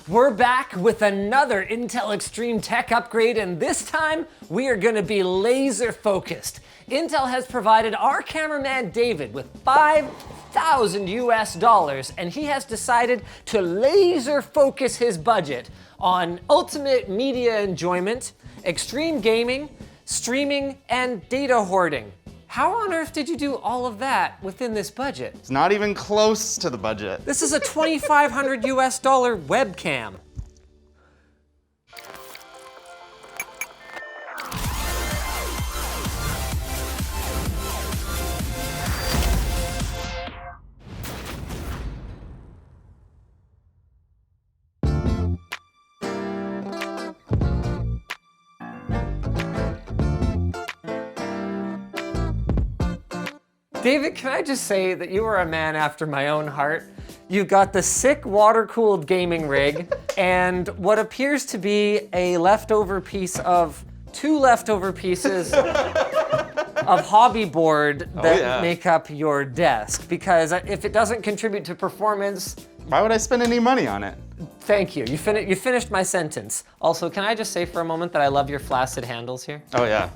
We're back with another Intel Extreme Tech upgrade, and this time we are gonna be laser focused. Intel has provided our cameraman David with $5,000 US, and he has decided to laser focus his budget on ultimate media enjoyment, extreme gaming, streaming, and data hoarding. How on earth did you do all of that within this budget? It's not even close to the budget. This is a $2,500 US webcam. David, can I just say that you are a man after my own heart? You got the sick water-cooled gaming rig and what appears to be a leftover piece of two leftover pieces of hobby board that make up your desk. Because if it doesn't contribute to performance, why would I spend any money on it? Thank you. You finished my sentence. Also, can I just say for a moment that I love your flaccid handles here? Oh yeah.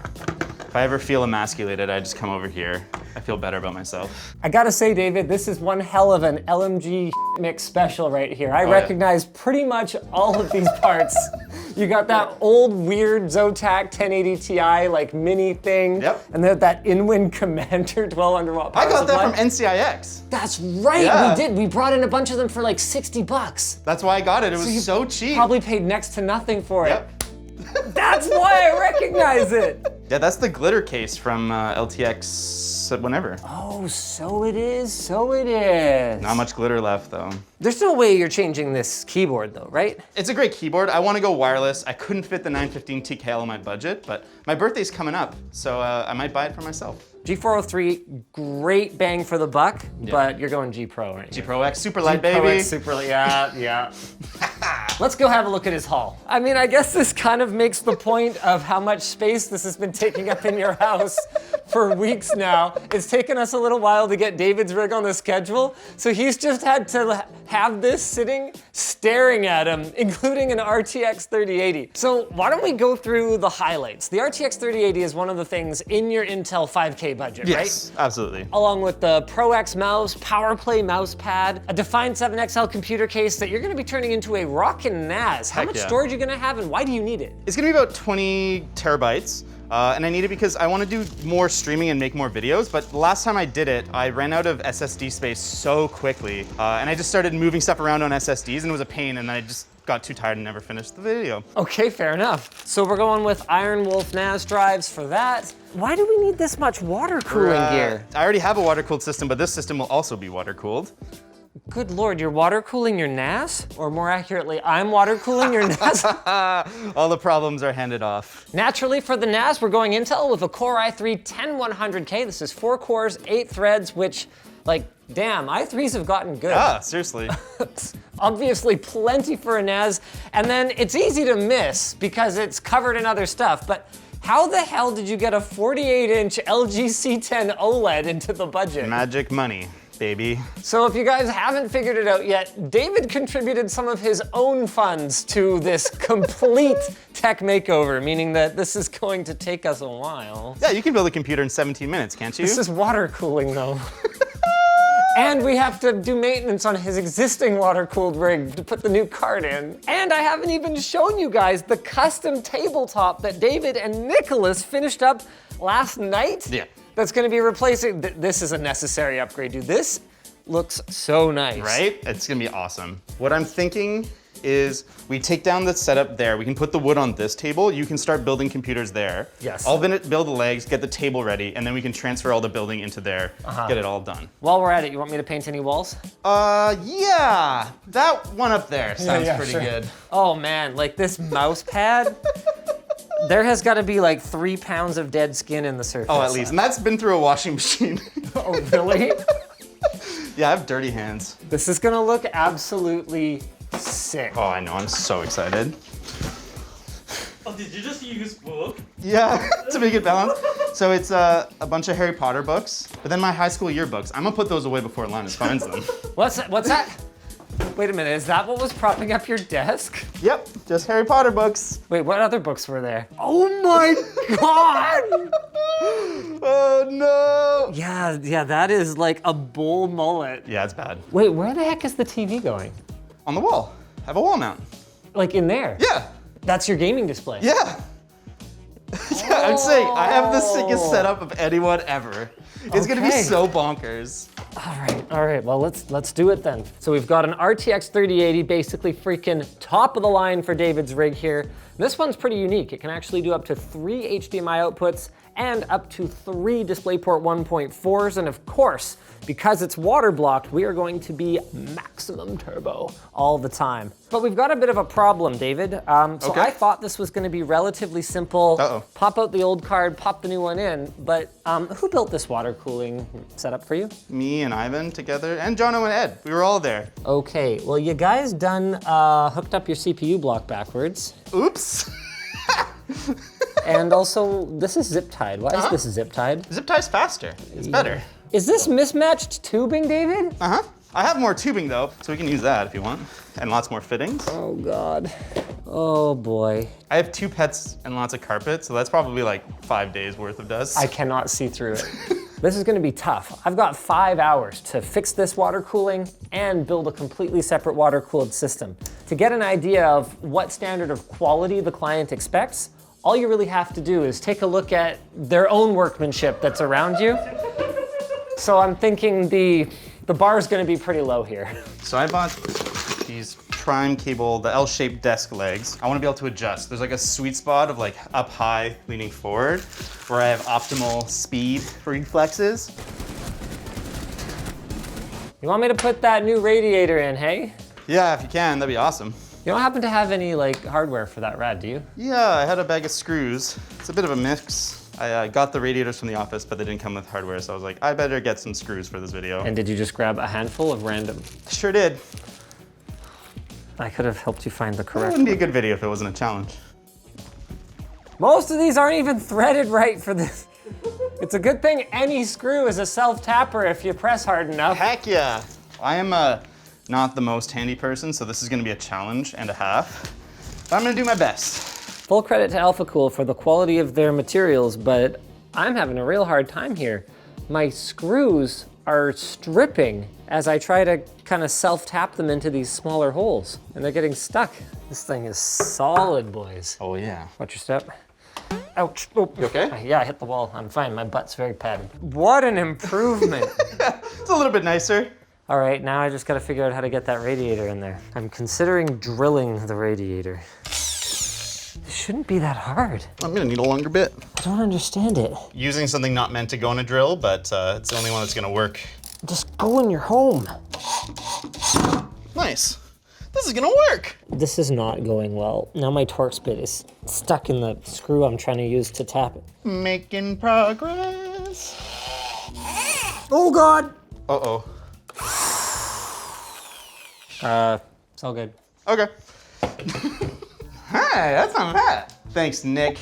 If I ever feel emasculated, I just come over here. I feel better about myself. I gotta say, David, this is one hell of an LMG mix special right here. I recognize pretty much all of these parts. You got that old weird Zotac 1080 Ti like mini thing. Yep. And then that Inwin Commander 1200 watt power I got that supply. from NCIX. That's right, Yeah. we did. We brought in a bunch of them for like 60 bucks. That's why I got it. It was so cheap. Probably paid next to nothing for Yep. it. That's why I recognize it. Yeah, that's the glitter case from LTX whenever. Oh, so it is, so it is. Not much glitter left though. There's no way you're changing this keyboard though, right? It's a great keyboard. I want to go wireless. I couldn't fit the 915 TKL on my budget, but my birthday's coming up, so I might buy it for myself. G403, great bang for the buck, but you're going G Pro, right? G Pro X Super Light, Pro baby. X Super Light, yeah. Let's go have a look at his haul. I mean, I guess this kind of makes the point of how much space this has been taking up in your house for weeks now. It's taken us a little while to get David's rig on the schedule, so he's just had to have this sitting staring at him, including an RTX 3080. So why don't we go through the highlights? The RTX 3080 is one of the things in your Intel 5K budget, right? Yes, absolutely. Along with the Pro X mouse, PowerPlay mouse pad, a Define 7XL computer case that you're gonna be turning into a rockin' NAS. How much storage are you gonna have and why do you need it? It's gonna be about 20 terabytes. And I need it because I want to do more streaming and make more videos, but the last time I did it, I ran out of SSD space so quickly, and I just started moving stuff around on SSDs, and it was a pain, and I just got too tired and never finished the video. Okay, fair enough. So we're going with Iron Wolf NAS drives for that. Why do we need this much water cooling gear? I already have a water-cooled system, but this system will also be water-cooled. Good Lord, you're water cooling your NAS? Or more accurately, I'm water cooling your NAS? All the problems are handed off. Naturally, for the NAS, we're going Intel with a Core i3 10100K. This is 4 cores, 8 threads, which, like, damn, i3s have gotten good. Ah, seriously. Obviously plenty for a NAS, and then it's easy to miss because it's covered in other stuff, but how the hell did you get a 48-inch LG C10 OLED into the budget? Magic money, baby. So if you guys haven't figured it out yet, David contributed some of his own funds to this complete tech makeover, meaning that this is going to take us a while. Yeah, you can build a computer in 17 minutes, can't you? This is water cooling though. And we have to do maintenance on his existing water-cooled rig to put the new card in. And I haven't even shown you guys the custom tabletop that David and Nicholas finished up last night. Yeah. That's gonna be replacing, this is a necessary upgrade, dude. This looks so nice. Right? It's gonna be awesome. What I'm thinking is we take down the setup there. We can put the wood on this table. You can start building computers there. Yes. I'll build the legs, get the table ready, and then we can transfer all the building into there, get it all done. While we're at it, you want me to paint any walls? Yeah. That one up there sounds pretty good. Oh man, like this mouse pad, there has gotta be like 3 pounds of dead skin in the surface. Oh, at least. And that's been through a washing machine. Oh, really? Yeah, I have dirty hands. This is gonna look absolutely sick. Oh, I know, I'm so excited. Oh, did you just use book? Yeah, to make it balanced. So it's a bunch of Harry Potter books, but then my high school yearbooks. I'm gonna put those away before Linus finds them. What's that? Wait a minute, is that what was propping up your desk? Yep, just Harry Potter books. Wait, what other books were there? Oh my God! Oh no! Yeah, that is like a bull mullet. Yeah, it's bad. Wait, where the heck is the TV going? On the wall. I have a wall mount. Like in there? Yeah. That's your gaming display? Yeah. Yeah, I'm saying, I have the sickest setup of anyone ever. It's gonna be so bonkers. All right, well, let's do it then. So we've got an RTX 3080, basically freaking top of the line for David's rig here. This one's pretty unique. It can actually do up to 3 HDMI outputs and up to 3 DisplayPort 1.4s. And of course, because it's water blocked, we are going to be maximum turbo all the time. But we've got a bit of a problem, David. So I thought this was gonna be relatively simple. Pop out the old card, pop the new one in. But who built this water cooling setup for you? Me and Ivan together, and Jono and Ed. We were all there. Okay, well, you guys done hooked up your CPU block backwards. Oops. And also, this is zip tied. Why is this zip tied? Zip tie's faster. It's better. Is this mismatched tubing, David? I have more tubing though, so we can use that if you want. And lots more fittings. Oh God. Oh boy. I have 2 pets and lots of carpet, so that's probably like 5 days worth of dust. I cannot see through it. This is gonna be tough. I've got 5 hours to fix this water cooling and build a completely separate water cooled system. To get an idea of what standard of quality the client expects, all you really have to do is take a look at their own workmanship that's around you. So I'm thinking the bar's gonna be pretty low here. So I bought these prime cable, the L-shaped desk legs. I wanna be able to adjust. There's like a sweet spot of like up high, leaning forward, where I have optimal speed reflexes. You want me to put that new radiator in, hey? Yeah, if you can, that'd be awesome. You don't happen to have any like hardware for that rad, do you? Yeah, I had a bag of screws. It's a bit of a mix. I got the radiators from the office, but they didn't come with hardware, so I was like, I better get some screws for this video. And did you just grab a handful of random? Sure did. I could have helped you find the It correct wouldn't be a good video if it wasn't a challenge. Most of these aren't even threaded right for this. It's a good thing any screw is a self-tapper if you press hard enough. Heck yeah. I am not the most handy person, so this is gonna be a challenge and a half. But I'm gonna do my best. Full credit to AlphaCool for the quality of their materials, but I'm having a real hard time here. My screws are stripping as I try to kind of self-tap them into these smaller holes, and they're getting stuck. This thing is solid, boys. Oh yeah. Watch your step. Ouch. Oh. You okay? Yeah, I hit the wall. I'm fine. My butt's very padded. What an improvement. It's a little bit nicer. All right, now I just gotta figure out how to get that radiator in there. I'm considering drilling the radiator. It shouldn't be that hard. I'm gonna need a longer bit. I don't understand it. Using something not meant to go in a drill, but it's the only one that's gonna work. Just go in your home. Nice. This is gonna work. This is not going well. Now my Torx bit is stuck in the screw I'm trying to use to tap it. Making progress. Oh God! Uh-oh. It's all good. Okay. Hi, that's not bad. Thanks, Nick.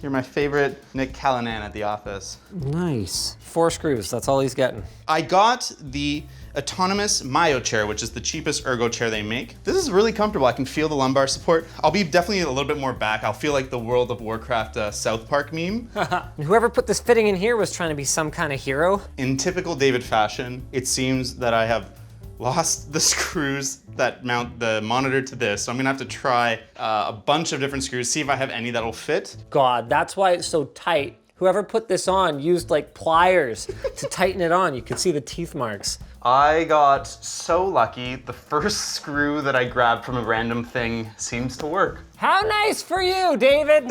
You're my favorite Nick Callanan at the office. Nice. 4 screws, that's all he's getting. I got the autonomous Myo chair, which is the cheapest ergo chair they make. This is really comfortable. I can feel the lumbar support. I'll be definitely a little bit more back. I'll feel like the World of Warcraft South Park meme. Whoever put this fitting in here was trying to be some kind of hero. In typical David fashion, it seems that I have lost the screws that mount the monitor to this. So I'm gonna have to try a bunch of different screws, see if I have any that'll fit. God, that's why it's so tight. Whoever put this on used like pliers to tighten it on. You can see the teeth marks. I got so lucky. The first screw that I grabbed from a random thing seems to work. How nice for you, David.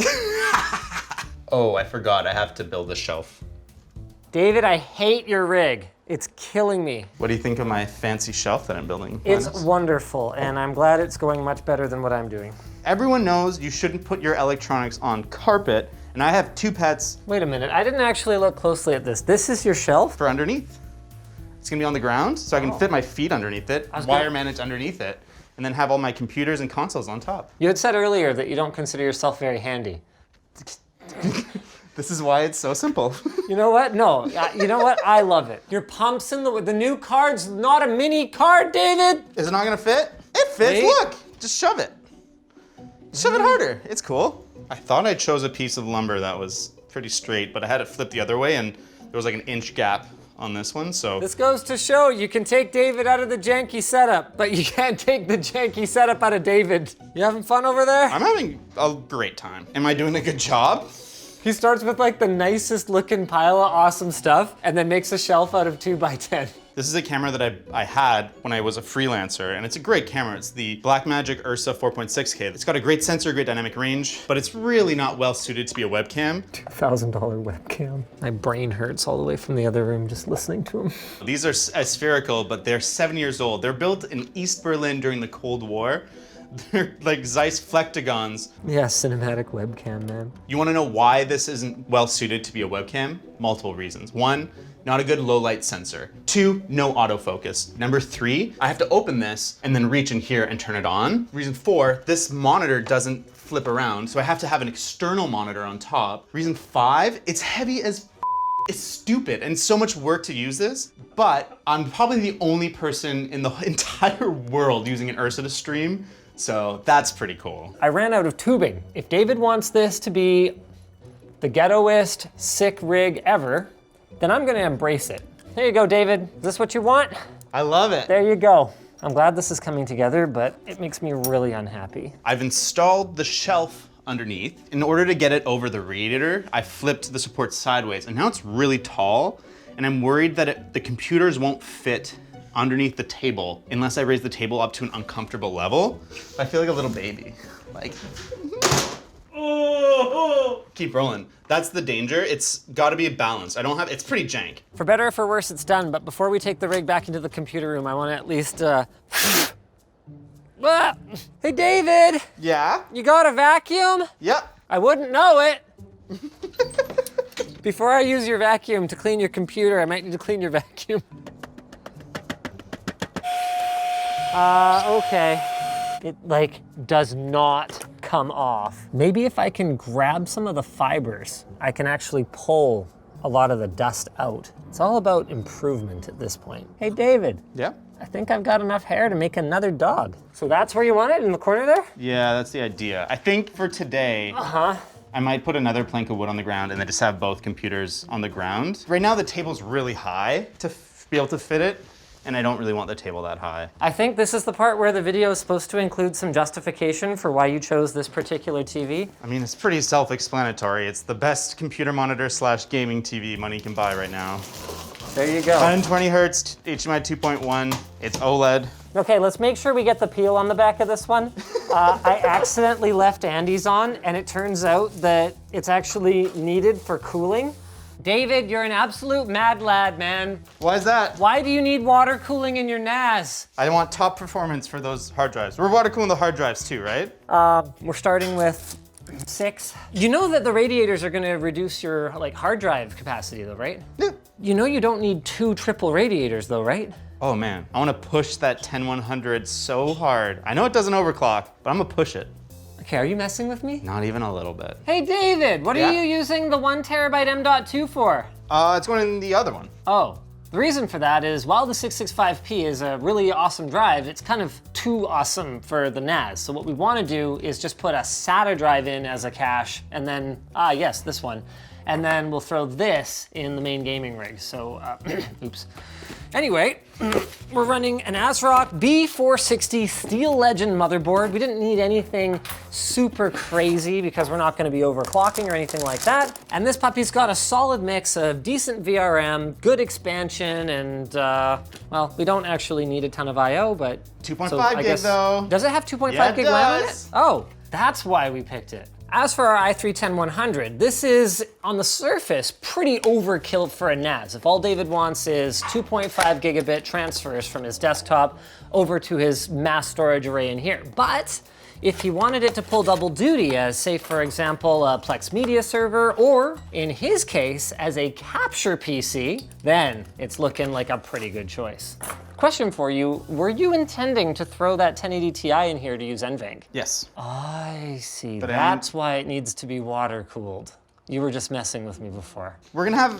Oh, I forgot. I have to build a shelf. David, I hate your rig. It's killing me. What do you think of my fancy shelf that I'm building, It's Linus? wonderful, and I'm glad it's going much better than what I'm doing. Everyone knows you shouldn't put your electronics on carpet, and I have 2 pets Wait a minute, I didn't actually look closely at this. This is your shelf? for underneath. It's gonna be on the ground, so I can fit my feet underneath it, wire manage underneath it, and then have all my computers and consoles on top. You had said earlier that you don't consider yourself very handy. This is why it's so simple. You know what? No, you know what? I love it. Your pumps in the new card's not a mini card, David. Is it not gonna fit? fits. Wait. Look, just shove it. Shove it harder. It's cool. I thought I chose a piece of lumber that was pretty straight, but I had it flipped the other way, and there was like an inch gap on this one, so. This goes to show you can take David out of the janky setup, but you can't take the janky setup out of David. You having fun over there? I'm having a great time. Am I doing a good job? He starts with like the nicest looking pile of awesome stuff and then makes a shelf out of 2x10. This is a camera that I had when I was a freelancer, and it's a great camera. It's the Blackmagic Ursa 4.6K. It's got a great sensor, great dynamic range, but it's really not well suited to be a webcam. $1,000 webcam. My brain hurts all the way from the other room just listening to him. These are spherical, but they're 7 years old. They're built in East Berlin during the Cold War. They're like Zeiss Flectagons. Yeah, cinematic webcam, man. You wanna know why this isn't well suited to be a webcam? Multiple reasons. 1, not a good low light sensor. 2, no autofocus. Number 3, I have to open this and then reach in here and turn it on. Reason 4, this monitor doesn't flip around, so I have to have an external monitor on top. Reason 5, it's heavy as it's stupid and so much work to use this, but I'm probably the only person in the entire world using an Ursa to stream, so that's pretty cool. I ran out of tubing. If David wants this to be the ghettoest sick rig ever, then I'm gonna embrace it. There you go, David. Is this what you want? I love it. There you go. I'm glad this is coming together, but it makes me really unhappy. I've installed the shelf underneath. In order to get it over the radiator, I flipped the support sideways, and now it's really tall, and I'm worried that the computers won't fit underneath the table unless I raise the table up to an uncomfortable level. I feel like a little baby. Like, keep rolling. That's the danger. It's gotta be balanced. It's pretty jank. For better or for worse, it's done, but before we take the rig back into the computer room, I wanna at least, Hey, David! Yeah? You got a vacuum? Yep. I wouldn't know it. Before I use your vacuum to clean your computer, I might need to clean your vacuum. Okay. It like does not come off. Maybe if I can grab some of the fibers, I can actually pull a lot of the dust out. It's all about improvement at this point. Hey, David. Yeah? I think I've got enough hair to make another dog. So that's where you want it, in the corner there? Yeah, that's the idea. I think for today, I might put another plank of wood on the ground and then just have both computers on the ground. Right now the table's really high to be able to fit it, and I don't really want the table that high. I think this is the part where the video is supposed to include some justification for why you chose this particular TV. I mean, it's pretty self-explanatory. It's the best computer monitor / gaming TV money can buy right now. There you go. 120 hertz, HDMI 2.1, it's OLED. Okay, let's make sure we get the peel on the back of this one. I accidentally left Andy's on, and it turns out that it's actually needed for cooling. David, you're an absolute mad lad, man. Why is that? Why do you need water cooling in your NAS? I want top performance for those hard drives. We're water cooling the hard drives too, right? We're starting with 6. You know that the radiators are gonna reduce your hard drive capacity though, right? Yeah. You know you don't need 2 triple radiators though, right? Oh man, I want to push that 10100 so hard. I know it doesn't overclock, but I'm gonna push it. Okay, are you messing with me? Not even a little bit. Hey David, what Yeah? are you using the 1 terabyte M.2 for? It's going in the other one. Oh, the reason for that is while the 665p is a really awesome drive, it's kind of too awesome for the NAS. So what we want to do is just put a SATA drive in as a cache, and then, yes, this one. And then we'll throw this in the main gaming rig. So, oops. Anyway, we're running an ASRock B460 Steel Legend motherboard. We didn't need anything super crazy because we're not gonna be overclocking or anything like that. And this puppy's got a solid mix of decent VRM, good expansion, and well, we don't actually need a ton of IO, but 2.5 gig though. Does it have 2.5 Yeah, it gig RAM on it? does. Oh, that's why we picked it. As for our i3-10100, this is, on the surface, pretty overkill for a NAS. If all David wants is 2.5 gigabit transfers from his desktop over to his mass storage array in here. But if he wanted it to pull double duty as, say, for example, a Plex Media server, or in his case, as a capture PC, then it's looking like a pretty good choice. Question for you, were you intending to throw that 1080 Ti in here to use NVENC? Yes. I see, But that's why it needs to be water cooled. You were just messing with me before. We're gonna have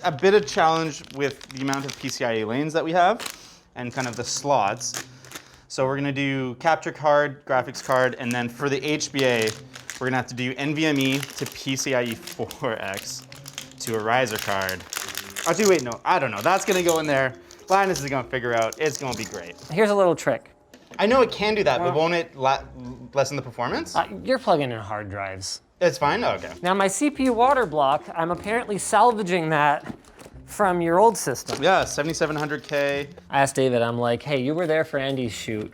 a bit of challenge with the amount of PCIe lanes that we have and kind of the slots. So we're gonna do capture card, graphics card, and then for the HBA, we're gonna have to do NVMe to PCIe 4X to a riser card. Actually, wait, no, I don't know. That's gonna go in there. Linus is gonna figure out. It's gonna be great. Here's a little trick. I know it can do that, but won't it lessen the performance? You're plugging in hard drives. It's fine, okay. Now my CPU water block, I'm apparently salvaging that from your old system. Yeah, 7700K. I asked David, I'm like, hey, you were there for Andy's shoot.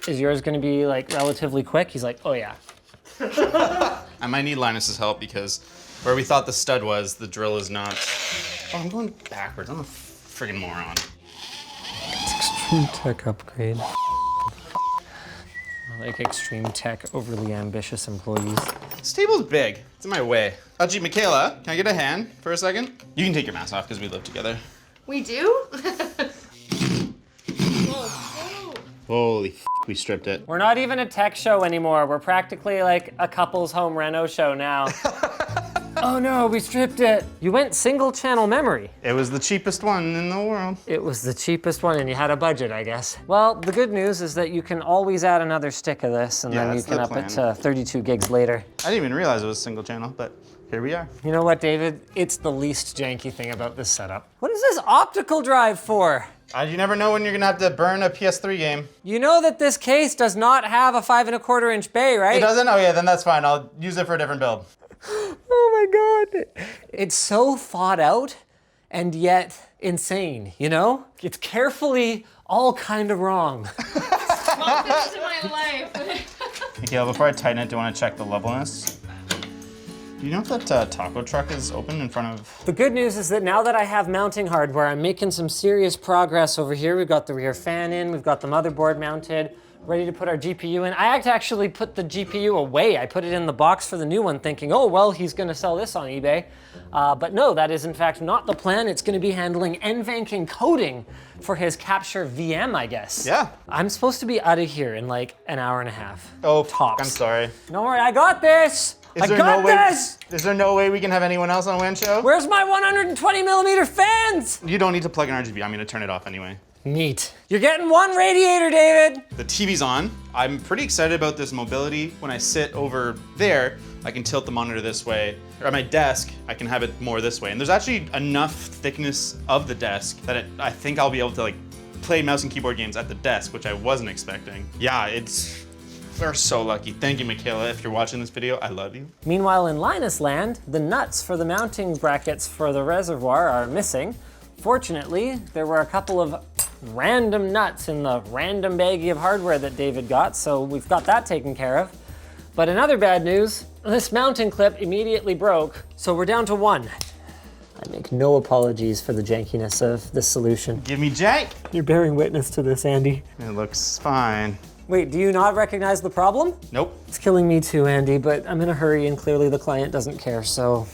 Is yours gonna be like relatively quick? He's like, oh yeah. I might need Linus's help because where we thought the stud was, the drill is not. Oh, I'm going backwards. I'm a friggin' moron. Extreme tech upgrade. I like extreme tech, overly ambitious employees. This table's big. It's in my way. Gee, Michaela, can I get a hand for a second? You can take your mask off because we live together. We do? Holy f, we stripped it. We're not even a tech show anymore. We're practically like a couple's home reno show now. Oh no, we stripped it. You went single channel memory. It was the cheapest one in the world. It was the cheapest one and you had a budget, I guess. Well, the good news is that you can always add another stick of this and then you that's can the up it plan. to 32 gigs later. I didn't even realize it was single channel, but here we are. You know what, David? It's the least janky thing about this setup. What is this optical drive for? You never know when you're gonna have to burn a PS3 game. You know that this case does not have a 5 1/4 inch bay, right? It doesn't? Oh yeah, then that's fine. I'll use it for a different build. Oh my God. It's so thought out and yet insane, you know? It's carefully all kind of wrong. Small things in my life. Michaela, before I tighten it, do you want to check the levelness? Do you know if that taco truck is open in front of... The good news is that now that I have mounting hardware, I'm making some serious progress over here. We've got the rear fan in, we've got the motherboard mounted, ready to put our GPU in. I actually put the GPU away. I put it in the box for the new one thinking, oh, well, he's gonna sell this on eBay. But no, that is in fact not the plan. It's gonna be handling NVENC encoding for his Capture VM, I guess. Yeah. I'm supposed to be out of here in like an hour and a half. Oh, tops. I'm sorry. Don't worry, I got this. I got this. Is there no way we can have anyone else on WAN show? Where's my 120 millimeter fans? You don't need to plug in RGB. I'm gonna turn it off anyway. Neat. You're getting one radiator, David. The TV's on. I'm pretty excited about this mobility. When I sit over there, I can tilt the monitor this way. Or at my desk, I can have it more this way. And there's actually enough thickness of the desk that I think I'll be able to like play mouse and keyboard games at the desk, which I wasn't expecting. Yeah, we're so lucky. Thank you, Michaela. If you're watching this video, I love you. Meanwhile, in Linus land, the nuts for the mounting brackets for the reservoir are missing. Fortunately, there were a couple of random nuts in the random baggie of hardware that David got, so we've got that taken care of. But in other bad news, this mounting clip immediately broke, so we're down to one. I make no apologies for the jankiness of this solution. Give me Jank. You're bearing witness to this, Andy. It looks fine. Wait, do you not recognize the problem? Nope. It's killing me too, Andy, but I'm in a hurry and clearly the client doesn't care, so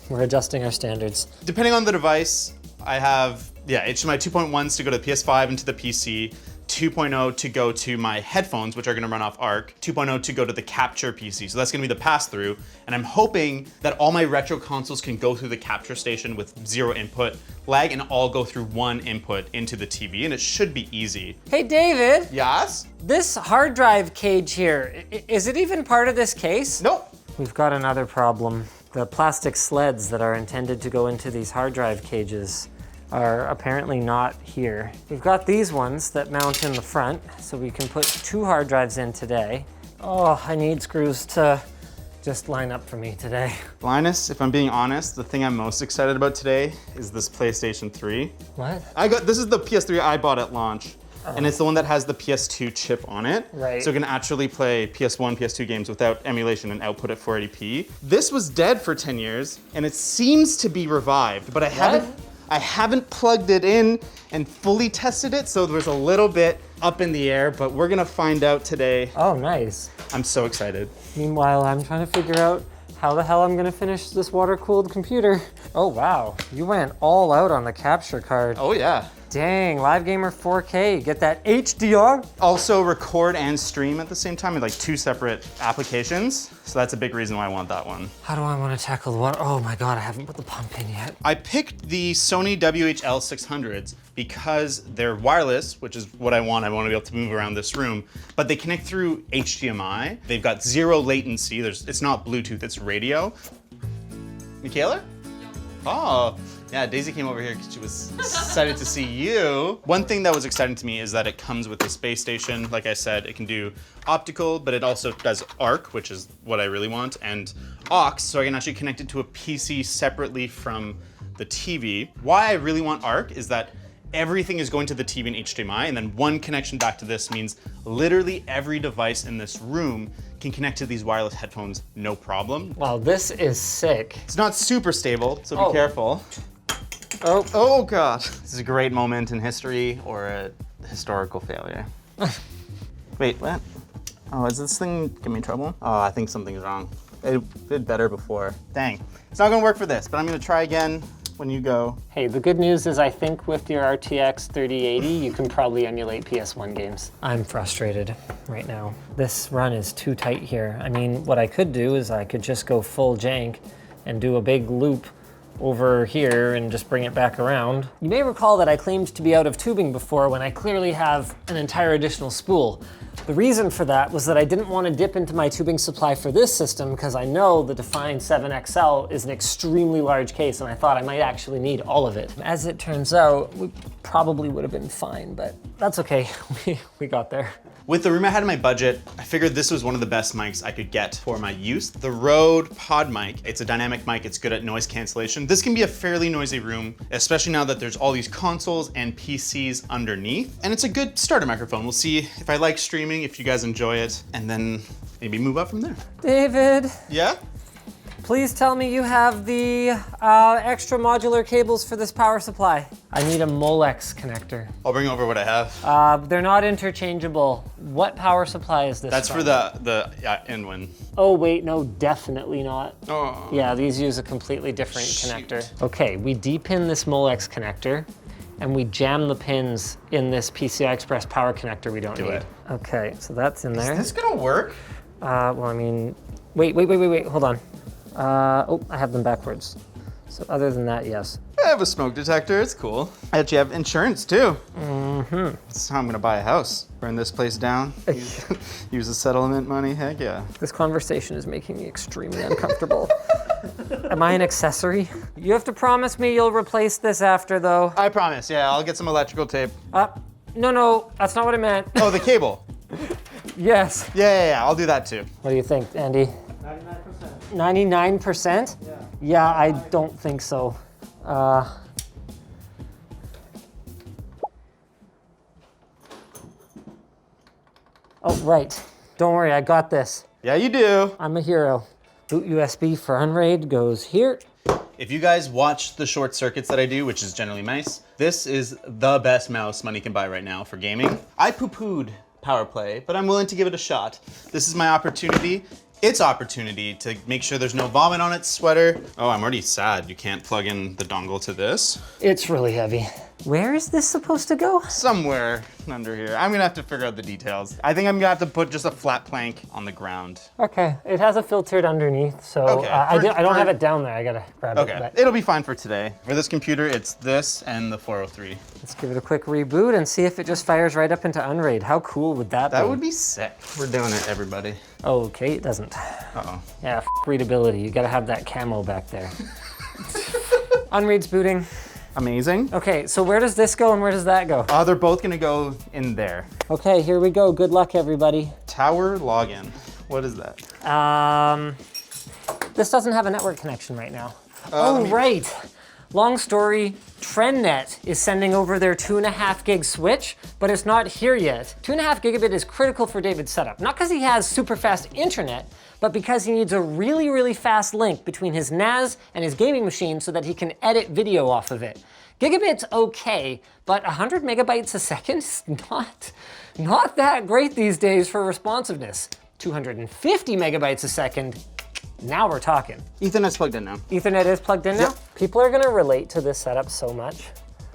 we're adjusting our standards. Depending on the device, I have, HDMI 2.1s to go to the PS5 and to the PC, 2.0 to go to my headphones, which are gonna run off ARC, 2.0 to go to the Capture PC. So that's gonna be the pass-through. And I'm hoping that all my retro consoles can go through the Capture station with 0 input lag and all go through 1 input into the TV, and it should be easy. Hey, David. Yes? This hard drive cage here, is it even part of this case? Nope. We've got another problem. The plastic sleds that are intended to go into these hard drive cages are apparently not here. We've got these ones that mount in the front, so we can put 2 hard drives in today. Oh, I need screws to just line up for me today. Linus, if I'm being honest, the thing I'm most excited about today is this PlayStation 3. What? This is the PS3 I bought at launch. And it's the one that has the PS2 chip on it. Right. So it can actually play PS1, PS2 games without emulation and output at 480p. This was dead for 10 years, and it seems to be revived, but I haven't plugged it in and fully tested it, so there's a little bit up in the air, but we're gonna find out today. Oh, nice. I'm so excited. Meanwhile, I'm trying to figure out how the hell I'm gonna finish this water-cooled computer. Oh, wow. You went all out on the capture card. Oh yeah. Dang, Live Gamer 4K, get that HDR? Also record and stream at the same time in like 2 separate applications. So that's a big reason why I want that one. How do I want to tackle the water? Oh my God, I haven't put the pump in yet. I picked the Sony WH-L600s because they're wireless, which is what I want to be able to move around this room, but they connect through HDMI. They've got 0 latency. It's not Bluetooth, it's radio. Michaela? Oh, yeah, Daisy came over here because she was excited to see you. One thing that was exciting to me is that it comes with a space station. Like I said, it can do optical, but it also does ARC, which is what I really want, and aux, so I can actually connect it to a PC separately from the TV. Why I really want ARC is that everything is going to the TV and HDMI, and then one connection back to this means literally every device in this room can connect to these wireless headphones, no problem. Wow, this is sick. It's not super stable, so be careful. Oh God. This is a great moment in history or a historical failure. Wait, what? Oh, is this thing giving me trouble? Oh, I think something's wrong. It did better before. Dang. It's not gonna work for this, but I'm gonna try again when you go. Hey, the good news is I think with your RTX 3080, you can probably emulate PS1 games. I'm frustrated right now. This run is too tight here. I mean, what I could do is I could just go full jank and do a big loop over here and just bring it back around. You may recall that I claimed to be out of tubing before when I clearly have an entire additional spool. The reason for that was that I didn't want to dip into my tubing supply for this system because I know the Define 7XL is an extremely large case and I thought I might actually need all of it. As it turns out, we probably would have been fine, but that's okay, we got there. With the room I had in my budget, I figured this was one of the best mics I could get for my use. The Rode Pod mic, it's a dynamic mic, it's good at noise cancellation. This can be a fairly noisy room, especially now that there's all these consoles and PCs underneath. And it's a good starter microphone. We'll see if I like streaming, if you guys enjoy it, and then maybe move up from there. David. Yeah? Please tell me you have the extra modular cables for this power supply. I need a Molex connector. I'll bring over what I have. They're not interchangeable. What power supply is this? That's from? for the Inwin. Oh wait, no, definitely not. Oh. Yeah, these use a completely different connector. Okay, we depin this Molex connector and we jam the pins in this PCI Express power connector we don't need. Okay, so that's in there. Is this gonna work? Well, I mean, wait, hold on. Oh, I have them backwards. So other than that, yes. I have a smoke detector, it's cool. I actually have insurance too. Mm-hmm. That's how I'm gonna buy a house. Burn this place down, use the settlement money, heck yeah. This conversation is making me extremely uncomfortable. Am I an accessory? You have to promise me you'll replace this after though. I promise, yeah, I'll get some electrical tape. No, that's not what I meant. Oh, the cable. Yes. Yeah, I'll do that too. What do you think, Andy? 99%. 99%? Yeah. Yeah, I don't think so. Oh, right. Don't worry, I got this. Yeah, you do. I'm a hero. Boot USB for Unraid goes here. If you guys watch the short circuits that I do, which is generally nice, this is the best mouse money can buy right now for gaming. I poo-pooed PowerPlay, but I'm willing to give it a shot. This is my opportunity. Its opportunity to make sure there's no vomit on its sweater. Oh, I'm already sad you can't plug in the dongle to this. It's really heavy. Where is this supposed to go? Somewhere under here. I'm gonna have to figure out the details. I think I'm gonna have to put just a flat plank on the ground. Okay, it has a filtered underneath, so Okay, I don't have it down there. I gotta grab it. Okay, But it'll be fine for today. For this computer, it's this and the 403. let's give it a quick reboot and see if it just fires right up into Unraid. How cool would that be? That would be sick. We're doing it, everybody. Okay, it doesn't. Uh-oh. Yeah, readability. You gotta have that camo back there. Unraid's booting. Amazing. Okay, so where does this go and where does that go? They're both gonna go in there. Okay, here we go. Good luck, everybody. Tower login. What is that? This doesn't have a network connection right now. Right. Long story, TrendNet is sending over their 2.5 gig switch, but it's not here yet. 2.5 gigabit is critical for David's setup, not because he has super fast internet, but because he needs a really, really fast link between his NAS and his gaming machine so that he can edit video off of it. Gigabit's okay, but 100 megabytes a second is not that great these days for responsiveness. 250 megabytes a second, now we're talking. Ethernet's plugged in now. Ethernet is plugged in now? Yep. People are gonna relate to this setup so much,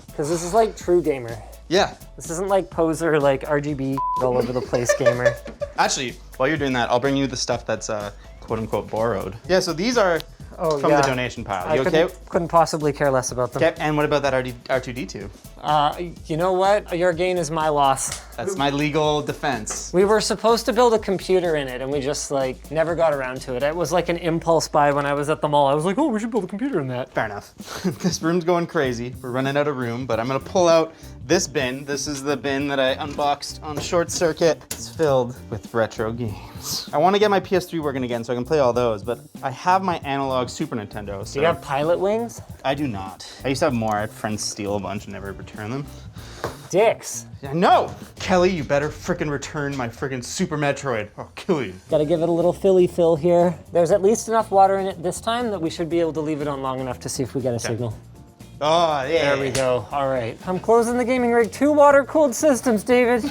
because this is like true gamer. Yeah. This isn't like poser, like RGB all over the place gamer. Actually, while you're doing that, I'll bring you the stuff that's quote unquote borrowed. Yeah, so these are Oh, from yeah. the donation pile. I You okay? couldn't possibly care less about them. Okay, and what about that R2-D2? You know what? Your gain is my loss. That's my legal defense. We were supposed to build a computer in it, and we just like never got around to it. It was like an impulse buy when I was at the mall. I was like, oh, we should build a computer in that. Fair enough. This room's going crazy. We're running out of room, but I'm gonna pull out this bin. This is the bin that I unboxed on Short Circuit. It's filled with retro games. I want to get my PS3 working again so I can play all those, but I have my analog Super Nintendo. So Do you have Pilot Wings? I do not. I used to have more. I had friends steal a bunch and never return them. Dicks. Yeah, no! Kelly, you better frickin' return my frickin' Super Metroid. I'll kill you. Gotta give it a little Philly fill here. There's at least enough water in it this time that we should be able to leave it on long enough to see if we get a signal. Oh, yeah. There we go. All right. I'm closing the gaming rig. 2 water-cooled systems, David.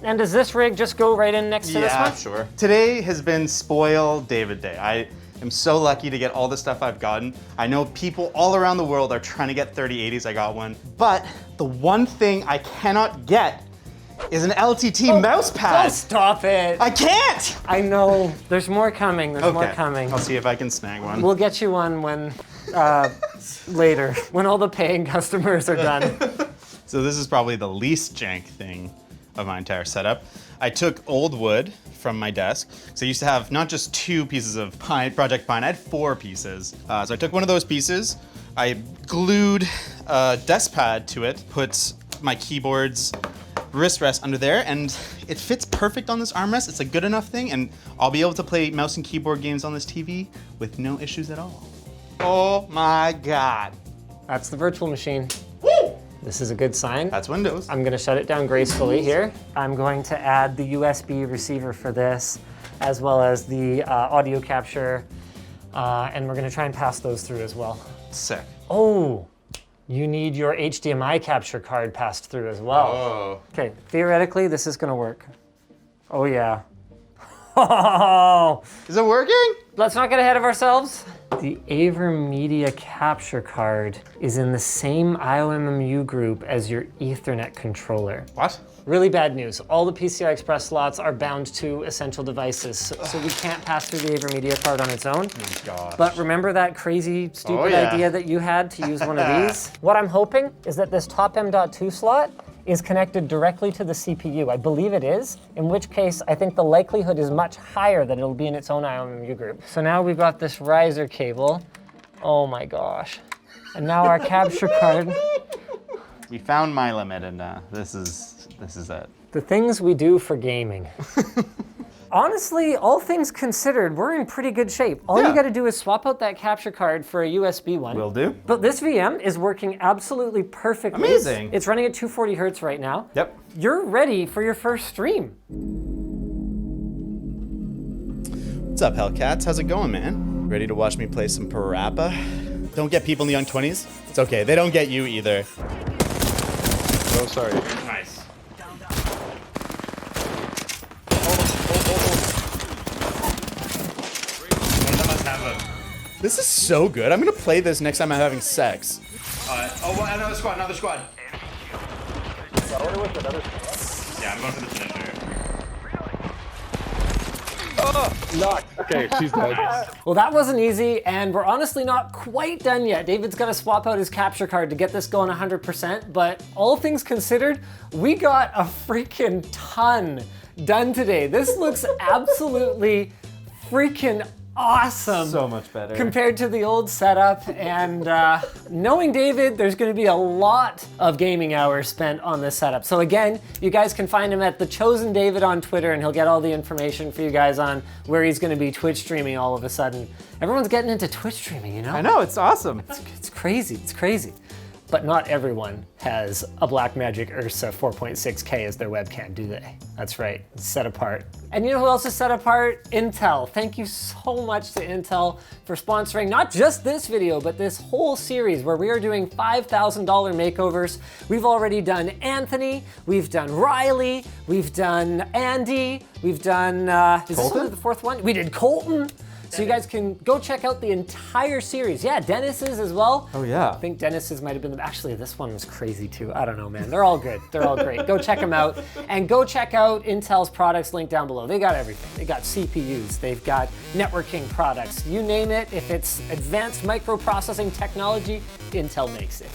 And does this rig just go right in next to this one? Yeah, sure. Today has been Spoil David Day. I am so lucky to get all the stuff I've gotten. I know people all around the world are trying to get 3080s. I got one. But the one thing I cannot get is an LTT mouse pad. Oh, stop it. I can't! I know. There's more coming. There's more coming. I'll see if I can snag one. We'll get you one when later, when all the paying customers are done. So this is probably the least jank thing of my entire setup. I took old wood from my desk. So I used to have not just 2 pieces of Project Pine, I had 4 pieces. So I took one of those pieces, I glued a desk pad to it, put my keyboard's wrist rest under there, and it fits perfect on this armrest. It's a good enough thing, and I'll be able to play mouse and keyboard games on this TV with no issues at all. Oh my God. That's the virtual machine. Woo! This is a good sign. That's Windows. I'm gonna shut it down gracefully here. I'm going to add the USB receiver for this, as well as the audio capture, and we're gonna try and pass those through as well. Sick. Oh, you need your HDMI capture card passed through as well. Oh. Okay, theoretically, this is gonna work. Oh yeah. Oh, Is it working? let's not get ahead of ourselves. The AverMedia capture card is in the same IOMMU group as your Ethernet controller. What? Really bad news. All the PCI Express slots are bound to essential devices, so we can't pass through the AverMedia card on its own. Oh my God. But remember that crazy, stupid idea that you had to use one of these? What I'm hoping is that this top M.2 slot is connected directly to the CPU. I believe it is, in which case I think the likelihood is much higher that it'll be in its own IOMMU group. So now we've got this riser cable. Oh my gosh. And now our capture card. We found my limit, and this is it. The things we do for gaming. Honestly, all things considered, we're in pretty good shape. All you gotta do is swap out that capture card for a USB one. Will do. But this VM is working absolutely perfectly. Amazing. It's running at 240 hertz right now. Yep. You're ready for your first stream. What's up, Hellcats? How's it going, man? Ready to watch me play some Parappa? Don't get people in the young 20s? It's okay, they don't get you either. Oh, sorry. Nice. This is so good. I'm gonna play this next time I'm having sex. Another squad. Yeah, I'm going for the finisher. Okay, she's dead. Well, that wasn't easy, and we're honestly not quite done yet. David's gotta swap out his capture card to get this going 100%, but all things considered, we got a freaking ton done today. This looks absolutely freaking awesome. So much better. Compared to the old setup, and knowing David, there's gonna be a lot of gaming hours spent on this setup. So again, you guys can find him at The Chosen David on Twitter, and he'll get all the information for you guys on where he's gonna be Twitch streaming all of a sudden. Everyone's getting into Twitch streaming, you know? I know, it's awesome. It's crazy, it's crazy. But not everyone has a Blackmagic Ursa 4.6K as their webcam, do they? That's right, it's set apart. And you know who else is set apart? Intel. Thank you so much to Intel for sponsoring not just this video, but this whole series where we are doing $5,000 makeovers. We've already done Anthony, we've done Riley, we've done Andy, we've done, is this one the 4th one? We did Colton. So you guys can go check out the entire series. Yeah, Dennis's as well. Oh yeah. I think Dennis's might have been actually this one was crazy too. I don't know, man. They're all good. They're all great. Go check them out. And go check out Intel's products linked down below. They got everything. They got CPUs, they've got networking products. You name it, if it's advanced microprocessing technology, Intel makes it.